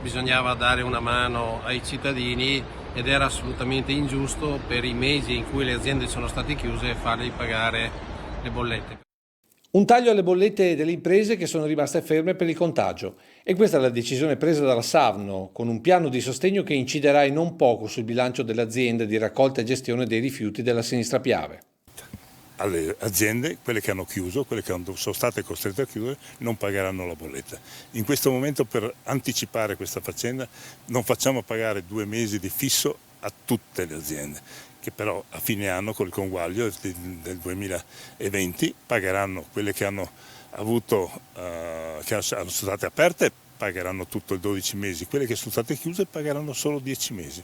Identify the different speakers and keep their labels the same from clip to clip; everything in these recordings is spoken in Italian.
Speaker 1: bisognava dare una mano ai cittadini ed era assolutamente ingiusto per i mesi in cui le aziende sono state chiuse fargli pagare le bollette.
Speaker 2: Un taglio alle bollette delle imprese che sono rimaste ferme per il contagio. E questa è la decisione presa dalla Savno, con un piano di sostegno che inciderà in non poco sul bilancio delle aziende di raccolta e gestione dei rifiuti della Sinistra Piave.
Speaker 3: Alle aziende, quelle che hanno chiuso, quelle che sono state costrette a chiudere, non pagheranno la bolletta. In questo momento, per anticipare questa faccenda, non facciamo pagare 2 mesi di fisso a tutte le aziende, che però a fine anno col conguaglio del 2020 pagheranno quelle che hanno avuto, che sono state aperte, pagheranno tutto il 12 mesi, quelle che sono state chiuse pagheranno solo 10 mesi.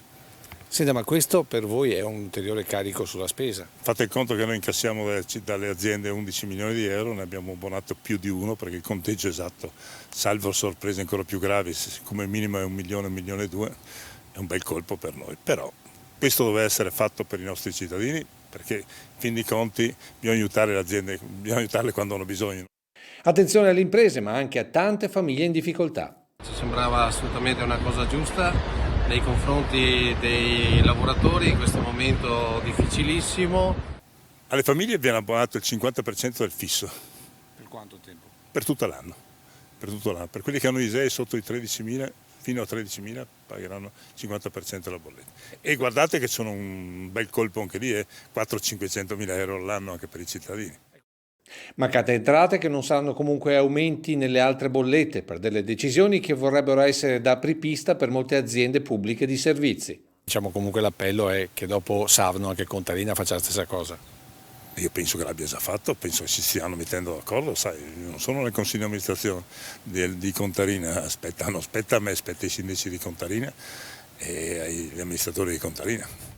Speaker 2: Senta, ma questo per voi è un ulteriore carico sulla spesa?
Speaker 3: Fate il conto che noi incassiamo dalle aziende 11 milioni di euro, ne abbiamo abbonato più di uno perché il conteggio esatto, salvo sorprese ancora più gravi, come minimo è 1 milione e 2, è un bel colpo per noi. Però questo deve essere fatto per i nostri cittadini perché in fin dei conti bisogna aiutare le aziende, bisogna aiutarle quando hanno bisogno.
Speaker 2: Attenzione alle imprese, ma anche a tante famiglie in difficoltà.
Speaker 1: Ci sembrava assolutamente una cosa giusta nei confronti dei lavoratori in questo momento difficilissimo.
Speaker 3: Alle famiglie viene abbonato il 50% del fisso.
Speaker 2: Per quanto tempo?
Speaker 3: Per tutto l'anno. Per quelli che hanno ISEE sotto i 13.000, fino a 13.000 pagheranno il 50% della bolletta. E guardate che sono un bel colpo anche lì, 400-500 mila euro all'anno anche per i cittadini.
Speaker 2: Mancate entrate che non saranno comunque aumenti nelle altre bollette per delle decisioni che vorrebbero essere da apripista per molte aziende pubbliche di servizi. Diciamo comunque l'appello è che dopo Savno anche Contarina faccia la stessa cosa.
Speaker 3: Io penso che l'abbia già fatto, penso che si stiano mettendo d'accordo, sai, io non sono nel consiglio di amministrazione di Contarina, aspetta a me, aspetta ai sindaci di Contarina e agli amministratori di Contarina.